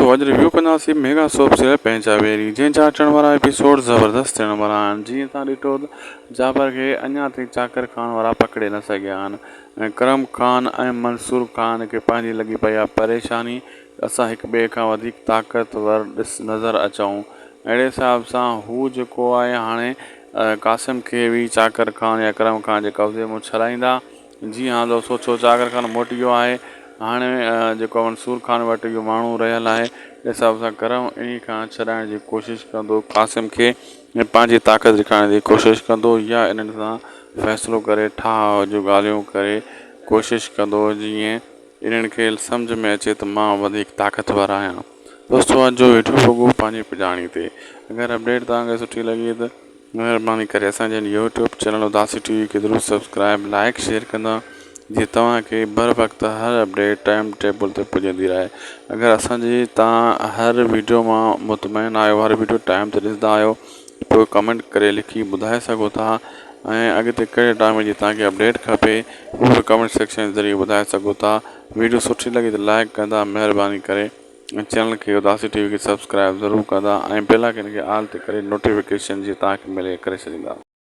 दोस्तों अॼु रिव्यू कंदासीं मेगा सोप सीरियल पंहिंजा जंहिंजा अचण वारा एपिसोड ज़बरदस्त थियण वारा आहिनि। जीअं तव्हां ॾिठो त जाबर खे अञा ताईं चाकर खान वारा पकिड़े न सघिया आहिनि ऐं करम खान ऐं मंसूर खान खे पंहिंजी लॻी पई आहे परेशानी असां हिक ॿिए खां वधीक ताक़तवर नज़र अचूं। अहिड़े हिसाब सां हू जेको आहे हाणे कासिम खे बि चाकर खान या करम खान जे कब्ज़े में छॾाईंदा। जी हाँ दोस्तों, छो चाकर खान मोटी वियो आहे हाणे जेको मंसूर खान वटि इहो माण्हू रहियल आहे। हिसाब सां करम इन खां छॾाइण जी कोशिशि कंदो कासिम खे ऐं पंहिंजी ताक़त ॾेखारण जी कोशिशि कंदो या इन्हनि सां फ़ैसिलो करे ठाह जूं ॻाल्हियूं करे कोशिशि कंदो जीअं इन्हनि खे सम्झ में अचे त मां वधीक ताक़तवर आहियां। दोस्तों अॼु जो वीडियो रुॻो पंहिंजी पुॼाणी ते। अगरि अपडेट तव्हांखे सुठी लॻी त महिरबानी करे असांजे यूट्यूब चैनल उदासी टीवी खे ज़रूरु सब्सक्राइब लाइक शेयर कंदा जीअं तव्हांखे बर वक़्तु हर अपडेट टाइम टेबल ते पुॼंदी रहे। अगरि असांजी तव्हां हर वीडियो मां मुतमइन आहियो, हर वीडियो टाइम ते ॾिसंदा आहियो, पोइ कमेंट करे लिखी ॿुधाए सघो था ऐं अॻिते कहिड़े टाइम जी तव्हांखे अपडेट खपे उहो बि कमेंट सेक्शन जे ज़रिए ॿुधाए सघो था। वीडियो सुठी लॻी त लाइक कंदा महिरबानी करे ऐं चैनल खे उदासी टीवी खे सब्सक्राइब ज़रूरु कंदा ऐं बेल आइकन खे ऑल ते करे नोटिफिकेशन जीअं तव्हांखे मिले करे छॾींदा।